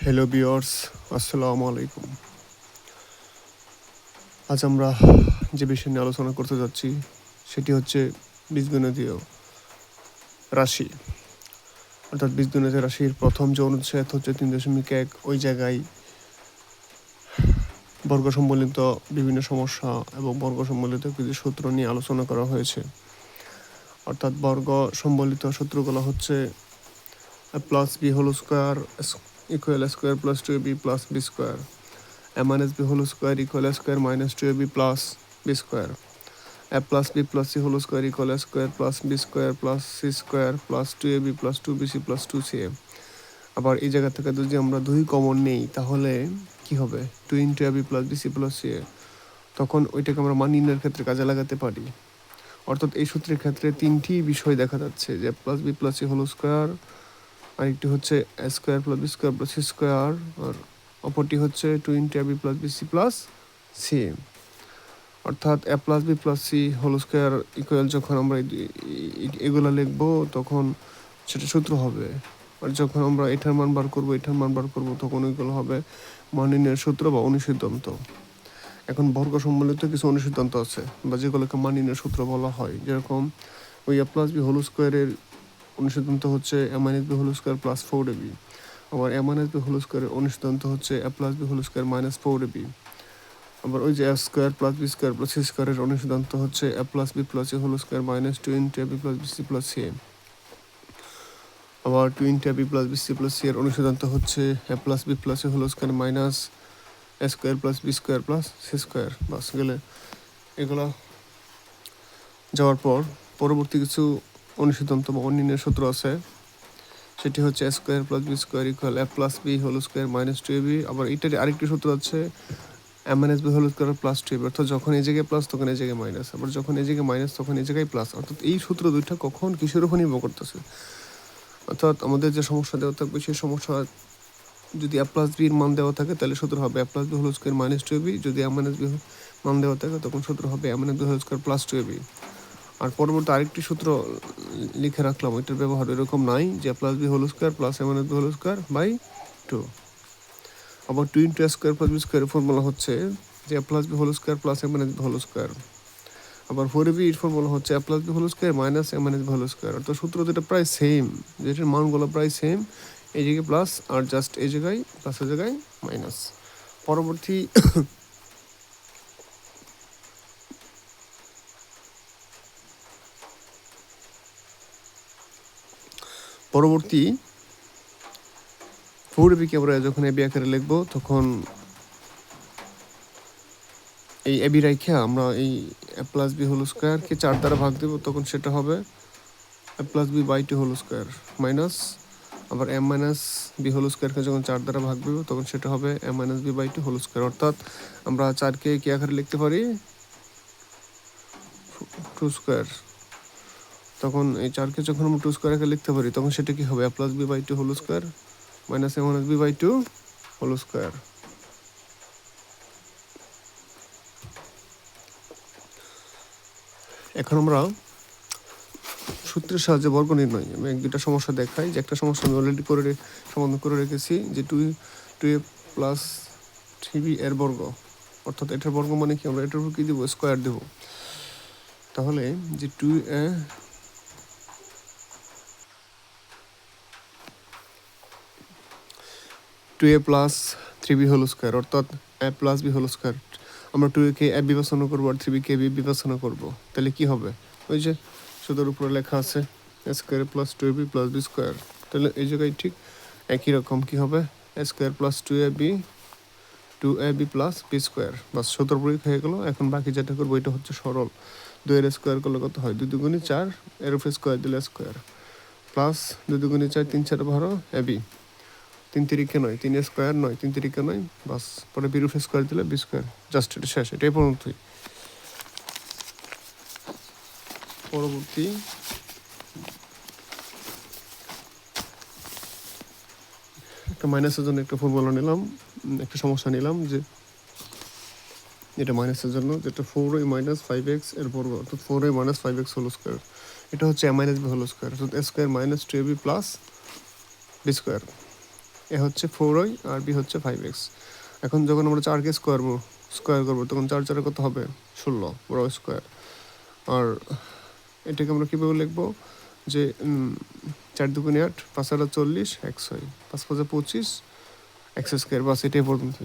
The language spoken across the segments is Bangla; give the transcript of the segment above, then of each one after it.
হ্যালো ভিউয়ার্স, আসসালামু আলাইকুম। আজ আমরা যে বিষয় নিয়ে আলোচনা করতে যাচ্ছি সেটি হচ্ছে বীজগণিতীয় রাশি। অর্থাৎ বীজগণিতীয় রাশির প্রথম যে অনুচ্ছেদ হচ্ছে 3.1, ওই জায়গায় বর্গ সম্বলিত বিভিন্ন সমস্যা এবং বর্গ সম্বলিত কিছু সূত্র নিয়ে আলোচনা করা হয়েছে। অর্থাৎ বর্গ সম্বলিত সূত্রগুলো হচ্ছে plus B whole square equal square plus 2ab plus B square, a minus b whole square equal a square minus 2ab plus b square, a plus b plus c whole square equal a square plus b square plus c square plus 2ab plus 2bc plus 2ca। আবার এই জায়গা থেকে যদি আমরা 2 কমন নেই তাহলে কি হবে? 2 into ab plus bc plus ca, তখন ওইটাকে আমরা মান নির্ণয়ের ক্ষেত্রে কাজে লাগাতে পারি। অর্থাৎ এই সূত্রের ক্ষেত্রে তিনটি বিষয় দেখা যাচ্ছে, যে plus b plus c whole square, আরেকটি হচ্ছে a square plus B square plus C square, আর অপরটি হচ্ছে 2 into a b plus b c plus c. অর্থাৎ a plus b plus c whole square equal যখন আমরা এগুলো লিখবো তখন সেটা সূত্র হবে, আর যখন আমরা এটার মান বার করবো তখন ওইগুলো হবে মান নির্ণয়ের সূত্র বা অনুসিদ্ধান্ত। এখন বর্গ সম্বলিত কিছু অনুসিদ্ধান্ত আছে বা যেগুলোকে মান নির্ণয়ের সূত্র বলা হয়, যেরকম ওই এ প্লাস বি হোল স্কোয়ারের অনুসিদ্ধান্ত হচ্ছে a minus B whole square plus 4ab, আবার এ মাইনাস বি হোল স্কোয়ারের অনুসিদ্ধান্ত হচ্ছে a plus B whole square minus 4ab। আবার ওই যে a square plus B square plus c স্কোয়ারের অনুসিদ্ধান্ত হচ্ছে a plus b plus c whole square minus 2 into a b plus b c plus c. আবার 2 into a b plus b c plus c এর অনুসিদ্ধান্ত হচ্ছে a plus b plus c whole square minus a square plus B square plus C square. বাস গেলে এগুলো যাওয়ার পর পরবর্তী কিছু অনুসিদ্ধান্ত বা অন্যান্য সূত্র আছে, সেটি হচ্ছে a square plus B square equal a plus B whole square minus 2ab। আবার এটার আরেকটি সূত্র আছে a minus B whole square plus 2ab, অর্থাৎ যখন এই জায়গায় প্লাস তখন এই জায়গায় মাইনাস, আবার যখন এই জায়গায় মাইনাস তখন এই জায়গায় প্লাস। অর্থাৎ এই সূত্র দুইটা কখন কিসের উপর নির্ভর করতেছে, অর্থাৎ আমাদের যে সমস্যা দেওয়া থাকবে সেই সমস্যা যদি এ প্লাস বির মান দেওয়া থাকে তাহলে সূত্র হবে a plus B whole square minus 2ab, যদি এ মাইনাস বি মান দেওয়া থাকে তখন সূত্র হবে a minus B whole square plus 2ab। আর পরবর্তী আরেকটি সূত্র লিখে রাখলাম, ওইটার ব্যবহার এরকম নাই, যে plus B whole square plus a minus B whole square by 2। আবার 2 into a square plus b স্কোয়ারের ফর্মুলা হচ্ছে যে plus B whole square plus a minus B whole square. আবার 4ab এর ফর্মুলা হচ্ছে a plus B whole square minus a minus B whole square. অর্থাৎ সূত্র যেটা প্রায় সেম, যেটার মানগুলো প্রায় সেম, এই জায়গায় প্লাস আর জাস্ট এই জায়গায় প্লাসের জায়গায় মাইনাস। পরবর্তী পরবর্তী 4abকে আমরা যখন এবি আকারে লিখবো তখন এই এবি রাইখে আমরা এই এ প্লাস বি হোল স্কোয়ারকে 4 দ্বারা ভাগ দেবো, তখন সেটা হবে a plus b by 2 whole square minus, আবার এম মাইনাস বি হোল স্কোয়ারকে যখন 4 দ্বারা ভাগ দেবো তখন সেটা হবে m minus b by 2 whole square. অর্থাৎ আমরা 4কে কি আকারে লিখতে পারি? 2 স্কোয়ার। তখন এই 4কে যখন আমরা 2 স্কোয়ার আকারে লিখতে পারি তখন সেটা কি হবে? A plus b by 2 whole square minus m minus b by 2 whole square. এখন আমরা সূত্রের সাহায্যে বর্গ নির্ণয়, আমি এক দুটা সমস্যা দেখাই। যে একটা সমস্যা আমি অলরেডি সমাধান করে রেখেছি, যে 2a প্লাস 3b এর বর্গ, অর্থাৎ এটার বর্গ মানে কি, আমরা এটার উপর কি দেবো? স্কোয়ার দেবো। তাহলে যে 2a plus 3b whole square, অর্থাৎ a plus b whole square, আমরা 2a-কে a বিবেচনা করবো আর 3b-কে b বিবেচনা করবো, তাহলে কি হবে? ওই যে সূত্রের উপরে লেখা আছে a square plus 2ab plus b square, তাহলে এই জায়গায় ঠিক একই রকম কি হবে? a square plus 2ab plus b square. বাস সূত্র প্রয়োগ হয়ে গেলো। এখন বাকি যেটা করবো এটা হচ্ছে সরল, 2 এর স্কোয়ার করলে কত হয়? 2 দুগুণে 4, এর উপরে স্কোয়ার দিলে স্কোয়ার, প্লাস 2 দুগুণে 4, 3 4 12 ab, 3 তিরিকে 9, 3 স্কোয়ার 9, 3 তিরিকে 9, বাস পরে বির উপরে স্কোয়ার দিলে বি স্কোয়ার। জাস্ট এটা শেষ, এটাই পর্যন্তই। পরবর্তী একটা মাইনাসের জন্য একটা ফর্মুলা নিলাম, একটা সমস্যা নিলাম, যে এটা মাইনাসের জন্য, যেটা 4a মাইনাস 5x এর বর্গ, অর্থাৎ 4a minus 5x whole square, এটা হচ্ছে a minus B whole square, অর্থাৎ a square minus 2ab plus B square. A হচ্ছে 4y আর বি হচ্ছে 5x। এখন যখন আমরা 4কে স্কোয়ার করবো তখন 4 4 কত হবে 16 বড় স্কোয়ার। আর এটাকে আমরা কীভাবে লিখবো যে 4 2 8 5 8 40 x হয় 5 5 25 x স্কোয়ার, বাস এটাই পর্যন্ত।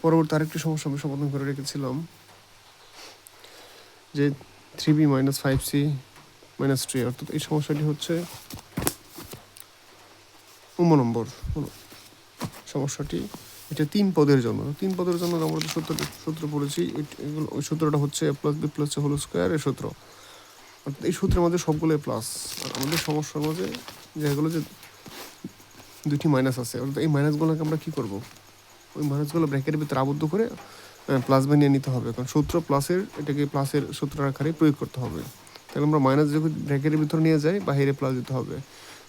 পরবর্তী আরেকটি সমস্যা আমি সমাধান করে রেখেছিলাম যে 3b - 5c - 3, অর্থাৎ এই সমস্যাটি হচ্ছে নম্বর সমস্যাটি। এটা 3 পদের জন্য আমরা সূত্র পড়েছি। ওই সূত্রটা হচ্ছে a + b + c whole square এর সূত্র। অর্থাৎ এই সূত্রের মধ্যে সবগুলো প্লাস, আর আমাদের সমস্যার মধ্যে যেগুলো যে দুটি মাইনাস আছে, অর্থাৎ এই মাইনাসগুলোকে আমরা কী করবো, ওই মাইনাসগুলো ব্র্যাকেটের ভিতরে আবদ্ধ করে প্লাস বানিয়ে নিতে হবে। কারণ সূত্র প্লাসের, এটাকে প্লাসের সূত্র আকারে প্রয়োগ করতে হবে। তাহলে আমরা মাইনাস যখন ব্র্যাকেটের ভিতরে নিয়ে যাই, বাহিরে প্লাস দিতে হবে।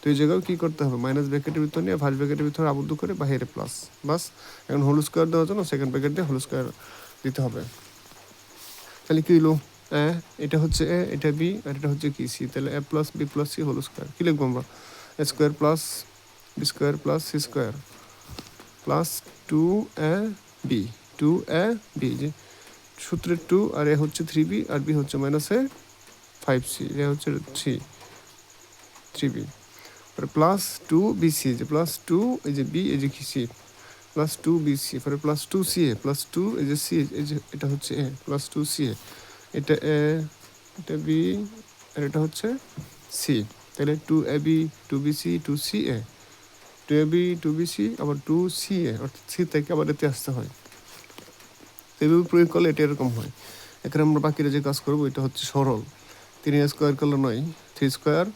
তো এই জায়গায় কী করতে হবে, মাইনাস ব্র্যাকেটের ভিতরে নিয়ে ফার্স্ট ব্র্যাকেটের ভিতরে আবদ্ধ করে বাহিরে প্লাস, বাস। এখন হোল স্কোয়ার দেওয়ার জন্য সেকেন্ড ব্র্যাকেট দিয়ে হোল স্কোয়ার দিতে হবে। তাহলে কী হলো, এটা হচ্ছে এ, এটা বি, আর এটা হচ্ছে কি সি। তাহলে a + b + c whole square কী লিখবো আমরা, a square plus B square plus C square plus 2ab 2ab, যে সূত্রের 2 আর এ হচ্ছে 3b আর বি হচ্ছে -5c, এ হচ্ছে 3b, পরে প্লাস 2bc, যে প্লাস 2 এই যে বি এই যে সি প্লাস 2bc, পরে প্লাস 2ca প্লাস 2 এই যে সি এই যে এটা হচ্ছে এ প্লাস 2ca, এটা এ এটা বি আর এটা হচ্ছে সি। তাহলে 2ab 2bc 2ca 2ab 2bc আবার 2ca, অর্থাৎ সি থেকে আবার এতে আসতে হয়। এভাবে প্রয়োগ করলে এটা এরকম হয়। এখানে আমরা বাকিরা যে কাজ করবো এটা হচ্ছে সরল। 3 স্কোয়ার করলে 9, 3 square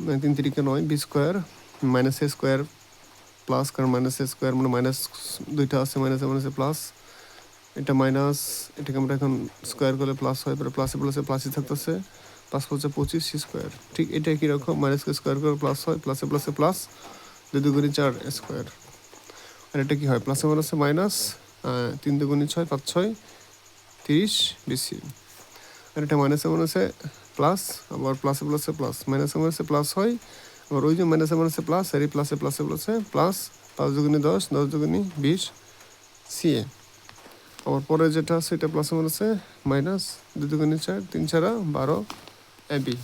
3 3 9, B square minus a square plus, কারণ মাইনাস এ স্কোয়ার মানে মাইনাস দুইটা আছে, মাইনাসে প্লাস, এটা মাইনাস, এটাকে আমরা এখন স্কোয়ার করলে প্লাস হয়, পরে প্লাসে প্লাসই থাকতেছে, 5 5 25 সি স্কোয়ার। ঠিক এটা কীরকম, মাইনাসকে স্কোয়ার করে প্লাস হয়, প্লাসে প্লাস 2 2 4 স্কোয়ার। আর এটা কী হয়, প্লাসে মাইনাস 3 2 6 5 6 30 বিসি। আর এটা মাইনাসে প্লাস, আবার প্লাসে প্লাস, মাইনাসে প্লাস হয়, আবার ওই যে মাইনাসে প্লাস, আর এই প্লাসে প্লাস 5 2 10 10 2 20 সিএ। আবার পরে যেটা আছে এটা প্লাসে মাইনাস 2 2 4 3 4 12 এবি।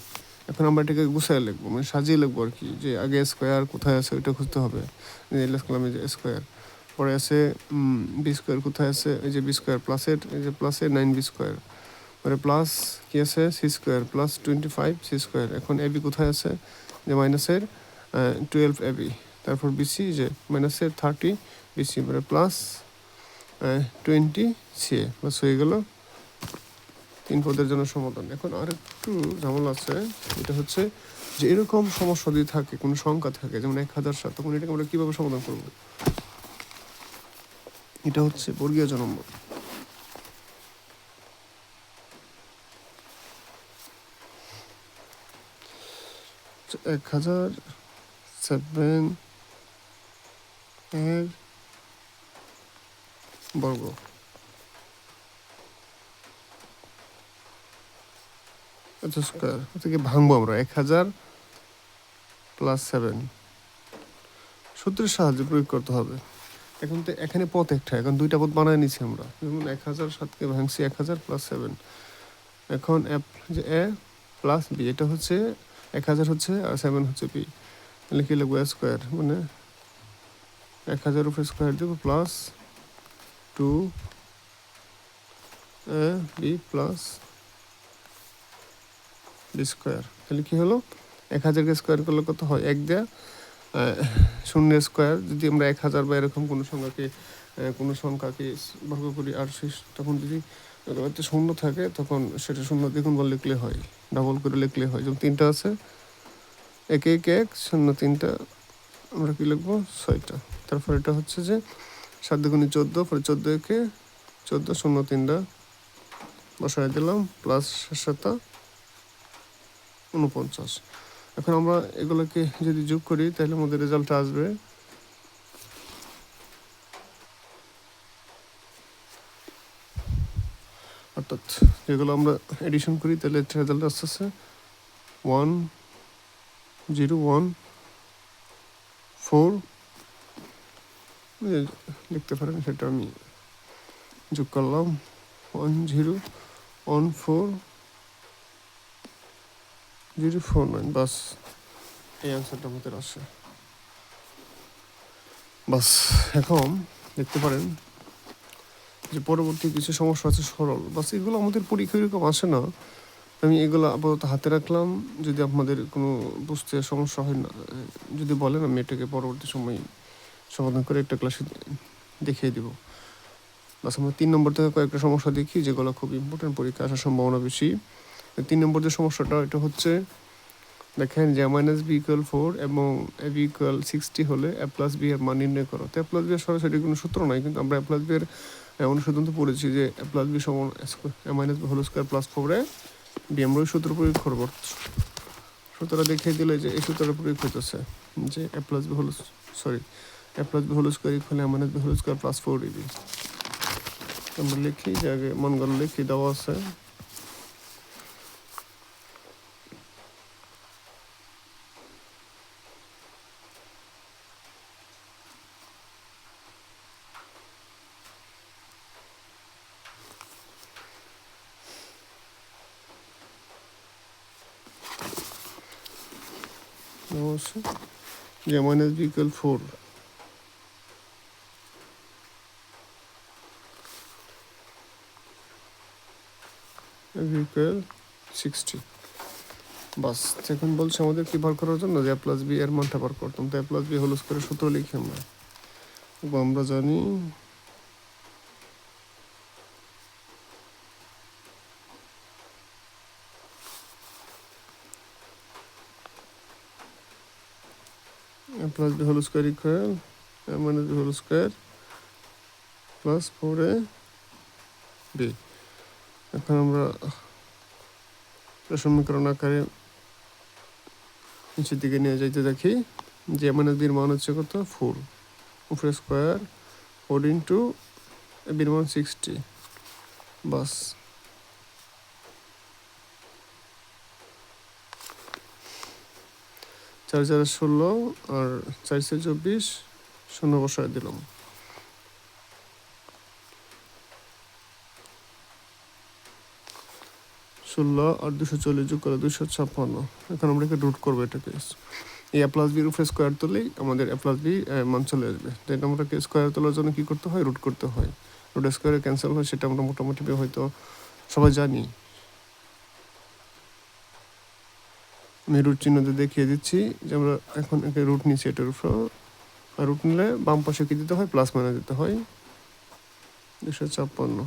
এখন আমরা এটাকে গুছাই লিখবো, মানে সাজিয়ে লিখবো আর কি, যে আগে স্কোয়ার কোথায় আছে ওইটা খুঁজতে হবে। লিখলাম এই যে স্কোয়ার, পরে আছে বি স্কোয়ার কোথায় আছে, এই যে বি স্কোয়ার প্লাসের, এই যে প্লাসের 9b স্কোয়ার, পরে প্লাস কি আছে C square plus 25 C square. এখন এবি কোথায় আছে, যে মাইনাসের 12 এবি, তারপর বিসি যে মাইনাসের 30 বিসি, পরে প্লাস 20 সি, বাস হয়ে গেল 3 পদের জন্য সমাধান। এখন আর একটু ঝামেলা আছে, এটা হচ্ছে যে এরকম সমস্যা যদি থাকে, কোনো সংখ্যা থাকে যেমন 1007, তখন এটাকে আমরা কীভাবে সমাধান করব। এটা হচ্ছে বর্গীয় নম্বর। 1007 এর বর্গ, এত স্কোয়ার থেকে ভাঙবো আমরা 1000 + 7 সূত্রের সাহায্যে প্রয়োগ করতে হবে। এখন তো এখানে পথ একটা, এখন দুইটা পথ বানায় নিছি আমরা, যেমন 1007কে ভাঙছি 1000 + 7। এখন যে এ প্লাস বি, এটা হচ্ছে 1000 হচ্ছে আর 7 হচ্ছে বি, তাহলে কি লিখবো স্কোয়ার, মানে 1000 উপরে স্কোয়ার দেবো plus 2ab plus B square. তাহলে কী হলো, 1000কে স্কোয়ার করলে কত হয়, 1 দেয়া 0 স্কোয়ার। যদি আমরা 1000 বা এরকম কোনো সংখ্যাকে বর্গ করি, আর তখন যদি শূন্য থাকে তখন সেটা 0 দ্বিগুণ করে লিখলে হয়, ডাবল করে লিখলে হয়। যেমন 3টা আছে, 1 1 1 0 3টা, আমরা কী লিখবো 6টা। তারপর এটা হচ্ছে যে 7 2 14, পরে 14 1 14 0 3টা বসায় দিলাম, প্লাস 7 49। এখন আমরা এগুলোকে যদি যোগ করি তাহলে আমাদের রেজাল্টটা আসবে অর্থাৎ যেগুলো আমরা এডিশন করি তাহলে রেজাল্ট আসতেছে 1010 4 লিখতে পারেন, সেটা আমি যোগ করলাম 10140409, বাস এই অ্যান্সারটা আমাদের আসে। বাস এখন দেখতে পারেন যে পরবর্তী কিছু সমস্যা আছে সরল, বাস এগুলো আমাদের পরীক্ষা এরকম আসে না, আমি এগুলো আপাতত হাতে রাখলাম। যদি আপনাদের কোনো বুঝতে সমস্যা হয় না, যদি বলেন আমি এটাকে পরবর্তী সময় সমাধান করে একটা ক্লাসে দেখিয়ে দিব। বাস আমরা 3 নম্বর থেকে কয়েকটা সমস্যা দেখি যেগুলো খুব ইম্পর্টেন্ট, পরীক্ষা আসার সম্ভাবনা বেশি। 3 নম্বর যে সমস্যাটা, এটা হচ্ছে দেখেন যে -b=4 এবং ab=60 হলে a+b এর মান নির্ণয় করো। তো a+b এর সরাসরি কোনো সূত্র নাই, কিন্তু আমরা a+b এর অনুসন্ধান তো পড়েছি যে a+b সমান a-b² + 4 আমরা ওই সূত্র প্রয়োগ করবো। সূত্রটা দেখিয়ে দিলে যে এই সূত্রটা প্রয়োগ হইতেছে যে a+b² + 4ab। আমরা লিখি যে আগে মানগুলো লিখে দেওয়া আছে। যে -b=4 ab=60। বাস এখন বলছে আমাদের কি বার করার জন্য যে a+b এর মানটা বার করতাম। তো a+b² সূত্র লিখি আমরা জানি a+b² = a-b² + 4ab। এখন আমরা সমীকরণ আকারে নিচের দিকে নিয়ে যাইতে দেখি যে a-b এর মান হচ্ছে কত, 4 উপরে স্কোয়ার 4 ইন্টু ab এর মান 60। বাস 4 4 16 আর 4 4 24 শূন্য বসায় দিলাম। 16 আর 240 যোগ করে 256। এখন আমরা একে রুট করবো এটাকে। এই a+b এর উপরে স্কোয়ার তুললেই আমাদের a+b মান চলে আসবে। তো এটা আমাদেরকে স্কোয়ার তোলার জন্য কী করতে হয়, রুট করতে হয়। রুট স্কোয়ারে ক্যান্সেল হয়, সেটা আমরা মোটামুটি হয়তো সবাই জানি। আমি রুট চিহ্নতে দেখিয়ে দিচ্ছি যে আমরা এখন একে রুট নিচ্ছি এটার উপর। আর রুট নিলে বাম পাশে কী দিতে হয়, প্লাস মাইনাস দিতে হয়। 256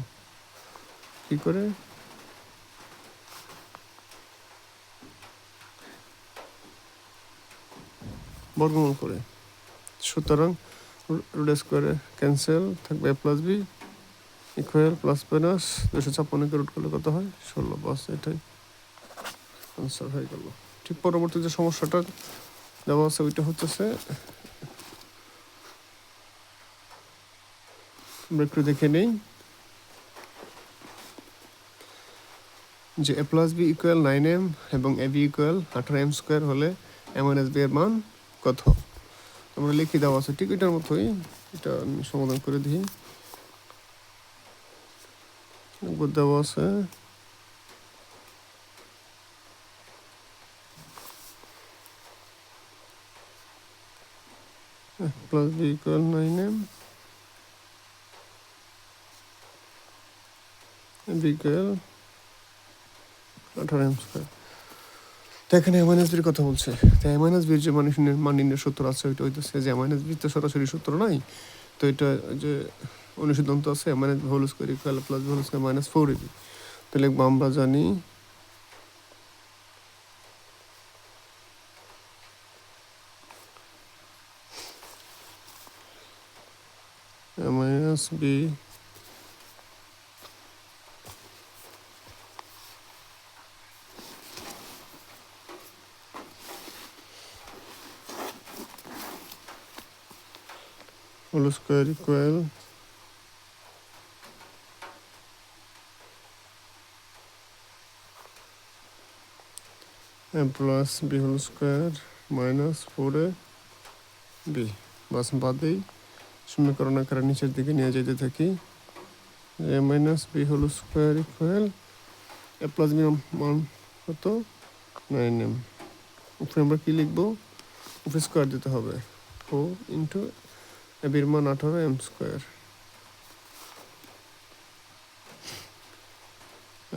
কী করে, বর্গমূল করে। সুতরাং রুট স্কোয়ারে ক্যান্সেল থাকবে a+b ইকুয়াল প্লাস মাইনাস 256কে রুট করলে কত হয়, 16। বাস এটাই আনসার হয়ে গেল। ঠিক পরবর্তী যে সমস্যাটা দেওয়া আছে ওইটা হচ্ছে, আমরা একটু দেখে নেই যে a+b = 9m এবং ab = 18m² হলে a-b এর মান কত। আমরা লিখে দেওয়া আছে ঠিক এটার মতোই। এটা আমি সমাধান করে দিই। দেওয়া আছে a+b = 9m ab = 18m²। তো এখানে a-b কথা বলছে। তো a-b যে মান নির্ণয়ের সূত্র আছে ওইটা হইতেছে যে a-b তো সরাসরি সূত্র নাই, তো এটা যে অনুসিদ্ধান্ত আছে a-b² = a+b² - 4ab। তো লিখবো আমরা জানি a-b whole square equal a+b² - 4ab। বি, বাস বাদেই সমীকরণ আকারে নিচের দিকে নিয়ে যেতে থাকি। A minus B whole square equal a plus b মান কত 9m। উপরে আমরা কী লিখবো, উপরে স্কোয়ার দিতে হবে 4 ইন্টু এ বির মান 18m square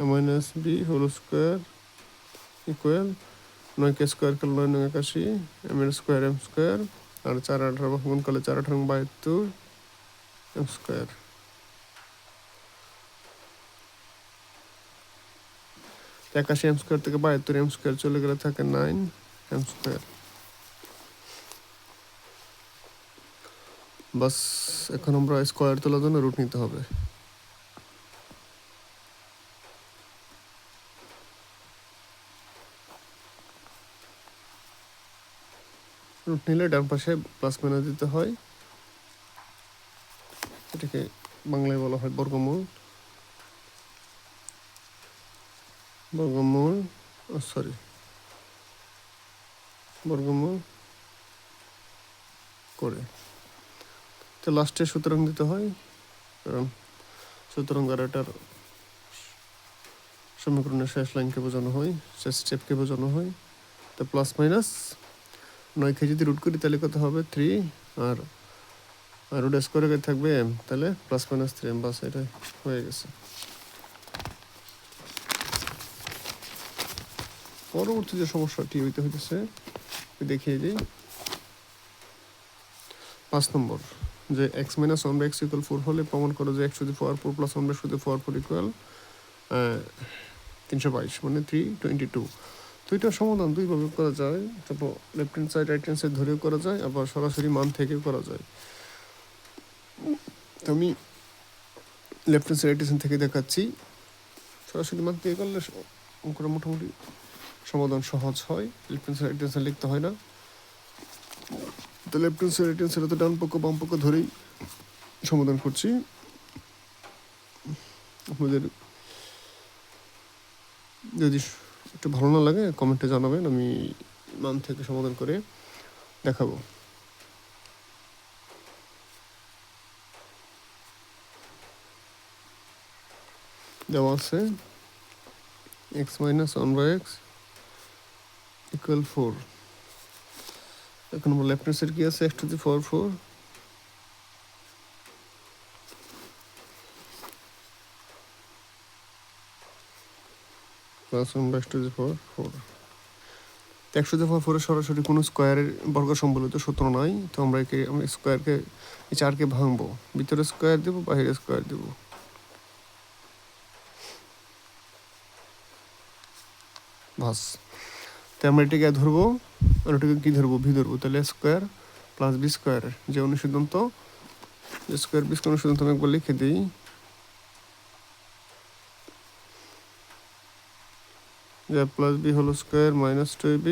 a minus B whole square equal 9কে স্কোয়ার করলে 9 81 এম এর স্কোয়ার এম স্কোয়ার আর 4 18 গুণ করলে 4 18 72 এম স্কোয়ার। 81 এম স্কোয়ার থেকে 72 এম স্কোয়ার চলে গেলে থাকে 9 এম স্কোয়ার। বাস এখন আমরা স্কোয়ার তোলার জন্য রুট নিতে হবে। রুট নিলে ডান পাশে প্লাস মাইনাস দিতে হয়, এটাকে বাংলায় বলা হয় বর্গমূল। বর্গমূল বর্গমূল করে তো লাস্টে সুতরাং দিতে হয়, কারণ সুতরাং এটার সমীকরণের শেষ লাইনকে বোঝানো হয়, শেষ স্টেপকে বোঝানো হয়। তো প্লাস মাইনাস 9কে যদি রুট করি তাহলে কত হবে 3 আর রুট স্কোয়ারে থাকবে এম, তাহলে প্লাস মাইনাস 3m। বাস এটা হয়ে গেছে। পরবর্তী যে সমস্যাটি হইতেছে দেখিয়ে দিই। 5 নম্বর, যে x মাইনাস 1/x ইকুয়াল 4 হলে প্রমাণ করো যে x to the power 4 plus 1/x to the power 4 equal 322 মানে 322। তো এটার সমাধান দুইভাবে করা যায়, তারপর left hand side right hand side ধরেও করা যায়, আবার সরাসরি মান থেকেও করা যায়। তো আমি left hand side right hand থেকে দেখাচ্ছি। সরাসরি মান থেকে করলে অঙ্কটা মোটামুটি সমাধান সহজ হয়, left hand side right hand side লিখতে হয় না। তো left hand side right hand side তো ডান পক্ষ বাম পক্ষ ধরেই সমাধান করছি। আপনাদের যদি একটু ভালো না লাগে কমেন্টে জানাবেন, আমি মান থেকে সমাধান করে দেখাবো। দেওয়া আছে x মাইনাস 1/x ইকুয়াল 4। এখন আমরা লেফট হ্যান্ড সাইড কি আছে x to the power 4 plus 1/x to the power 4। x to the power 4 এর সরাসরি কোনো স্কোয়ারের বর্গ সম্বলিত সূত্র নাই, তো আমরা স্কোয়ারকে এই 4কে ভাঙবো, ভিতরে স্কোয়ার দেবো বাইরে স্কোয়ার দেবো। বাস, তো আমরা এটাকে ধরবো আর ওটাকে কী ধরবো, ভি ধরবো। তাহলে স্কোয়ার প্লাস বি স্কোয়ার যে অনুসিদ্ধান্ত, স্কোয়ার বি স্কোয়ার অনুসিদ্ধান্ত আমি একবার লিখে দিই। যে plus B whole square minus 2ab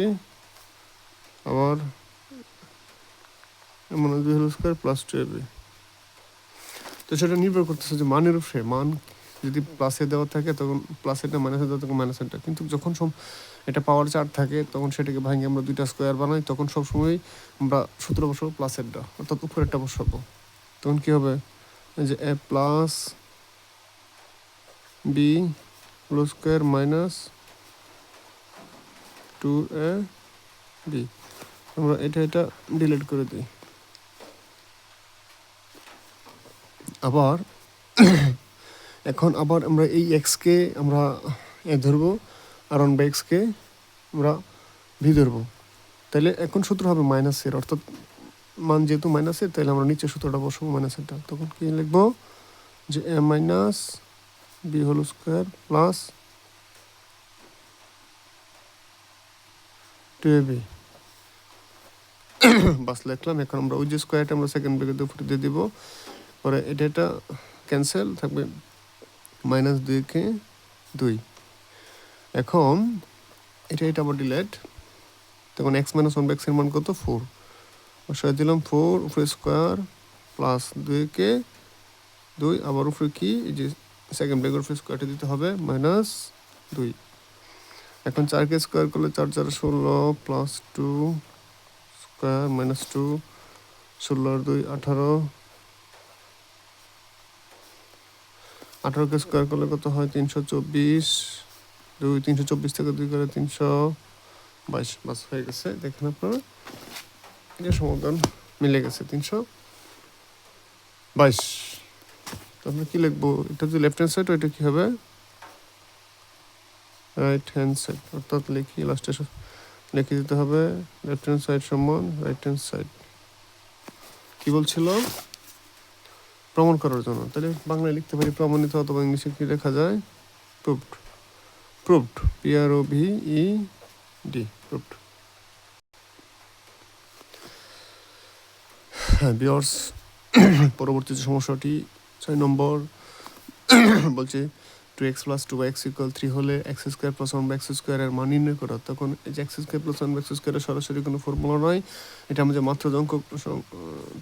আবার minus B whole square plus 2ab। তো সেটা নির্ভর করতেছে যে মানের উপরে, মান যদি প্লাসে দেওয়া থাকে তখন প্লাসেরটা, মাইনাসে দেওয়া থাকে মাইনাসেরটা। কিন্তু যখন এটা পাওয়ার 4 থাকে তখন সেটাকে ভাঙে আমরা দুইটা স্কোয়ার বানাই, তখন সবসময় আমরা সূত্র বসাবো প্লাসেরটা, অর্থাৎ উপরেরটা বসাবো। তখন কী হবে, যে a plus B whole square minus 2ab। আমরা এটা ডিলিট করে দিই। আবার এখন আবার আমরা এই এক্সকে আমরা এ ধরবো আর 1/x-কে আমরা ভি ধরবো। তাহলে এখন সূত্র হবে মাইনাসের, অর্থাৎ মান যেহেতু মাইনাসের তাহলে আমরা নিচে সূত্রটা বসাবো মাইনাসেরটা। তখন কি লিখবো, যে a minus B whole square plus 2ab। বাস লিখলাম। এখন আমরা ওই যে স্কোয়ারটা আমরা সেকেন্ড ব্র্যাকেট উপরে দিয়ে দিব, পরে এটা ক্যান্সেল থাকবে মাইনাস 2কে 2। এখন এটা আবার ডিলেট, তখন x মাইনাস 1/x এর মান কত 4, বসাই দিলাম 4 উপরে স্কোয়ার প্লাস 2কে 2 আবার উপরে কি এই যে সেকেন্ড ব্র্যাকেট উপরে স্কোয়ারটা দিতে হবে মাইনাস 2। এখন 4কে স্কোয়ার করলে 4 4 16 প্লাস 2 স্কোয়ার মাইনাস 2 16 আর 2 18, 18কে স্কোয়ার করলে কত হয় 324, 324 থেকে 2 করে 322, বাস হয়ে গেছে। দেখেন আপনারা এটা সমাধান মিলে গেছে 322। তো আমরা কি লিখবো, এটা যদি লেফট হ্যান্ড সাইড ওইটা কি হবে রাইট হ্যান্ড সাইড, অর্থাৎ লিখি লাস্টে লিখে দিতে হবে লেফট হ্যান্ড সাইড সমান রাইট হ্যান্ড সাইড। কি বলছিল প্রমাণ করার জন্য, তাহলে বাংলায় লিখতে পারি প্রমাণিত, অথবা ইংলিশে কি লেখা যায় প্রুভড, প্রুভড PROVED প্রুভড। হ্যাঁ ভিউয়ার্স, পরবর্তী যে সমস্যাটি 6 নম্বর বলছে 2x + 2y = 3 হলে x² + 1/x² এর মান নির্ণয় করো। তখন এই যে x² + 1/x² এর সরাসরি কোনো ফর্মুলা নয়, এটা আমরা যে মাত্র অঙ্ক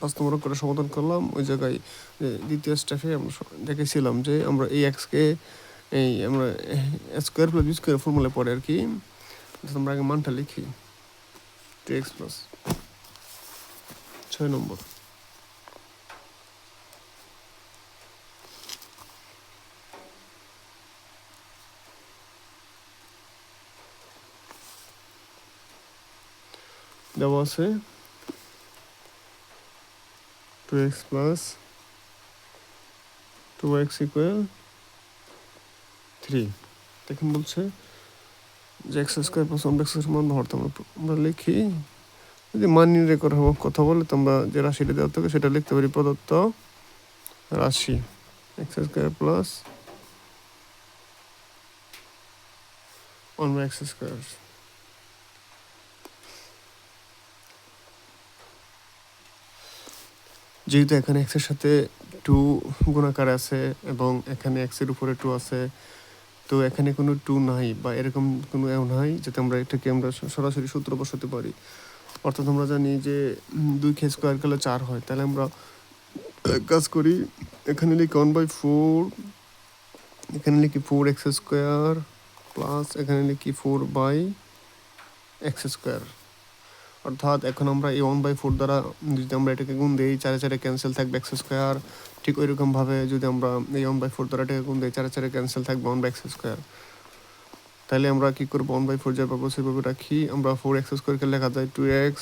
5 নম্বর করে সমাধান করলাম ওই জায়গায় দ্বিতীয় স্টেপে আমরা দেখেছিলাম যে আমরা এই এক্সকে এই আমরা square plus B square formula পড়ে আর কি, আমরা আগে মানটা লিখি 2x + 6 নম্বর। দেওয়া আছে 2x + 2y = 3। দেখুন বলছে যে x² + 1/x² মান ধরতে আমরা লিখি, যদি মান নির্ণয় করা কথা বলে তোমরা যে রাশিটা দেওয়া থাকে সেটা লিখতে পারি প্রদত্ত রাশি x² + 1/x²। যেহেতু এখানে x এর সাথে 2 গুণাকার আছে এবং এখানে x এর উপরে 2 আছে, তো এখানে কোনো 2 নাই বা এরকম কোনো নাই যাতে আমরা এটাকে আমরা সরাসরি সূত্র বসাতে পারি। অর্থাৎ আমরা জানি যে 2কে স্কোয়ার করলে 4 হয়, তাহলে আমরা কাজ করি এখানে লিখি 1/4, এখানে লিখি 4x² প্লাস এখানে লিখি 4/x²। অর্থাৎ এখন আমরা এই 1/4 দ্বারা যদি আমরা এটাকে গুণ দিই 4 4 ক্যান্সেল থাকবে x², ঠিক ওই রকমভাবে যদি আমরা এই 1/4 দ্বারা এটাকে গুণ দিই 4 4 ক্যান্সেল থাকবে 1/x²। তাহলে আমরা কি করবো 1/4 যা পাবো সেভাবে রাখি, আমরা 4x² কে লেখা যায় 2x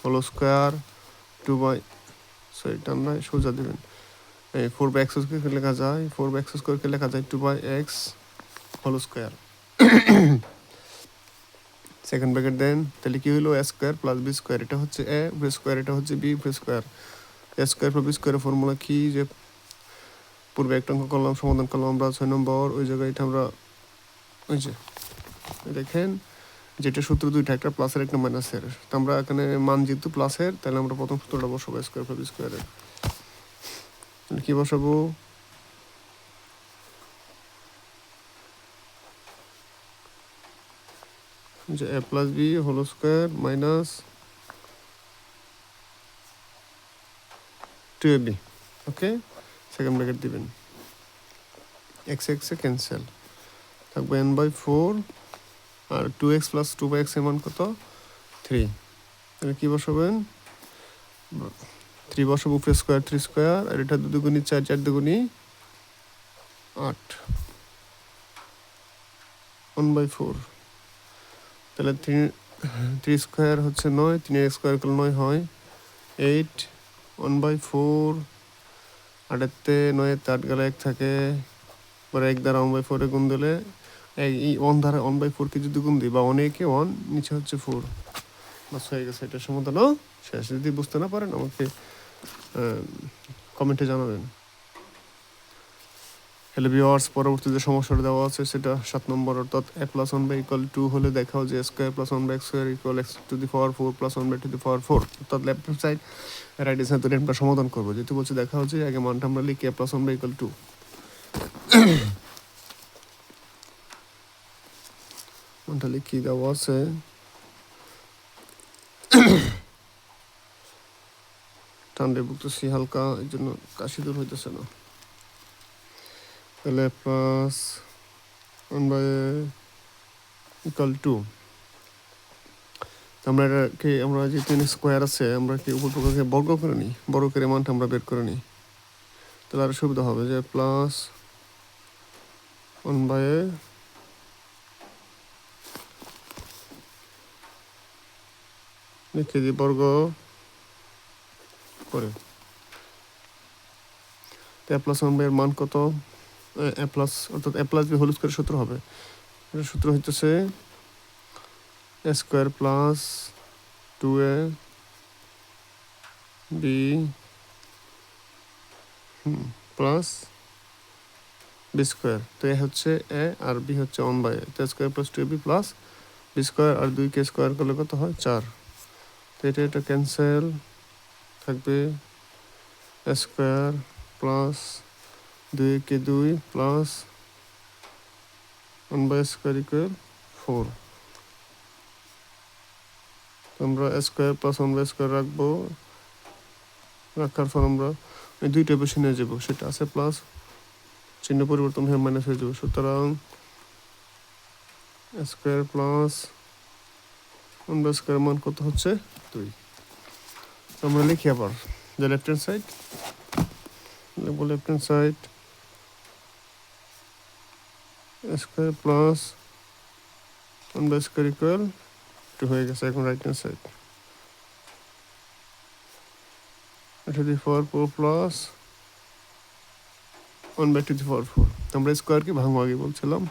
হোল স্কোয়ার 2/, টান নয় সোজা দেবেন, এই 4/x² কে লেখা যায় 4/x² কে লেখা যায় 2/x whole square. Second bracket দেন, তাহলে কি হলো a² + b², এটা হচ্ছে a স্কোয়ার, এটা হচ্ছে b স্কোয়ার। a² + b² এর ফর্মুলা কি, যে পূর্বে একটা অঙ্ক করলাম সমাধান করলাম আমরা 6 নম্বর, ওই জায়গায় এটা আমরা ওই যে দেখেন যেটা সূত্র দুইটা, একটা প্লাসের একটা মাইনাসের, তো আমরা এখানে মান যেহেতু প্লাসের তাহলে আমরা প্রথম সূত্রটা বসাবো a² + b² এর। কি বসাবো যে a + b whole square minus 2ab, okay. Second bracket দিবেন, x এ ক্যান্সেল থাকবে n/4 আর 2x + 2/x এর মান কত 3। তাহলে কি বসাবেন 3 বসাবো, উপরে স্কোয়ার 3² আর এটা 2 দুগুণী 4 4 দুগুণী 8 1/4। তাহলে 3² হচ্ছে 9, 3 স্কোয়ার করলে 9 হয় 8, 1/4 8-তে 9-তে 8 গেলে 1 থাকে, পরে 1 দ্বারা 1/4 গুণ দিলে এই 1 দ্বারা 1/4 যদি গুণ দিই বা 1 1 নিচে হচ্ছে 4, বাস হয়ে গেছে। এটা সমাধানও শেষ। যদি বুঝতে না পারেন আমাকে কমেন্টে জানাবেন। হ্যালো ভিউয়ার্স, পরবর্তী যে সমস্যাটা দেওয়া আছে সেটা 7 নম্বর, অর্থাৎ a + 1/= 2 হলে দেখাও যে a² + 1/x² = x⁴ + 1/4, অর্থাৎ left hand side right hand side আমরা সমাধান করবো। যেহেতু বলছে দেখাও যে আগে মানটা আমরা লিখি a + 1/= 2। মানটা লিখি দেওয়া আছে ঠান্ডায় ভুগতেছি হালকা, এই জন্য কাশি দূর হইতেছে না। তাহলে +1/= 2 আমরা এটাকে আমরা যে 3 স্কোয়ার আছে আমরা কি উপরপক্ষকে বর্গ করে নিই, বর্গ করে মানটা আমরা বের করে নিই, তাহলে আরও সুবিধা হবে যে প্লাস 1/a লিখে দিই বর্গ করে। তো a প্লাস 1/a এর মান কত? a প্লাস অর্থাৎ a plus B whole square সূত্র হবে। এটার সূত্র হইতেছে a square plus 2a b plus B square. তো এ হচ্ছে এ আর বি হচ্ছে 1/a, তো square plus 2ab plus B square আর 2কে স্কোয়ার করলে কত হয় 4। তো এটা ক্যান্সেল থাকবে a স্কোয়ার প্লাস 2কে 2 প্লাস 1/a স্কোয়ার ইকুয়াল 4। আমরা স্কোয়ার প্লাস 1/a স্কোয়ার রাখবো, রাখার পর আমরা এই দুইটা বেশি নিয়ে যাবো, সেটা আছে প্লাস চিহ্ন পরিবর্তন হয়ে মাইনাস হয়ে যাবে। সুতরাং স্কোয়ার প্লাস 1/a স্কোয়ার মান কত হচ্ছে 2। আমরা লিখি আবার যে লেফট হ্যান্ড সাইড লিখবো, left hand side square plus 1/a square equal 2 হয়ে গেছে। এখন right hand side to the power 4 plus 1/2 to the power 4। আমরা স্কোয়ারকে ভাঙবো, আগে বলছিলাম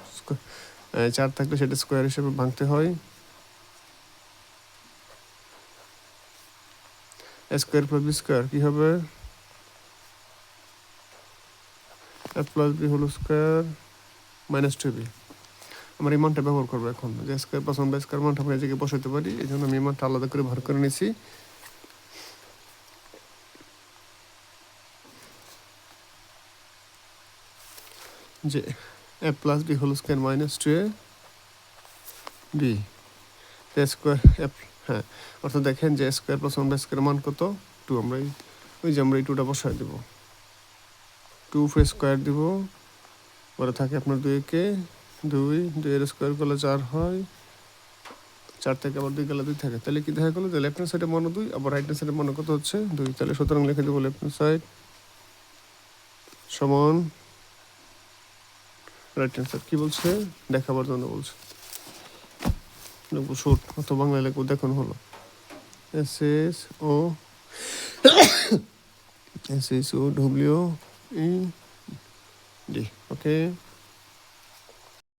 4 থাকলে সেটা স্কোয়ার হিসেবে ভাঙতে হয়। স্কোয়ার প্লাস বি স্কোয়ার কী হবে? a plus B whole square minus 2b। আমরা এই মানটা ব্যবহার করবো এখন, যে স্কোয়ার প্লাস 1/a স্কোয়ার মানটা আমরা এই জায়গায় বসাতে পারি, এই জন্য আমি এই মানটা আলাদা করে ভার করে নিয়েছি। যে a plus B whole square minus 2ab square হ্যাঁ, অর্থাৎ দেখেন যে স্কোয়ার প্লাস 1/a স্কোয়ার মান কত 2। আমরা ওই যে আমরা এই 2টা বসাই দেবো, 2 স্কোয়ার দিব, পরে থাকে আপনার 2কে 2 এর স্কোয়ার করলে 4 হয়, 4 থেকে আবার 2 গেলে 2 থাকে, তাহলে কি দেখা গেলো যে লেফট হ্যান্ড সাইডে মনে 2 আবার রাইট হ্যান্ড সাইডে মনে কত হচ্ছে 2। তাহলে সুতরাং লিখে দেবো লেফট হ্যান্ড সাইড সমান রাইট হ্যান্ড সাইড। কী বলছে দেখাবার জন্য বলছে, লিখবো শুট অথবা বাংলায় লিখবো দেখুন হলো SHO WED। ওকে।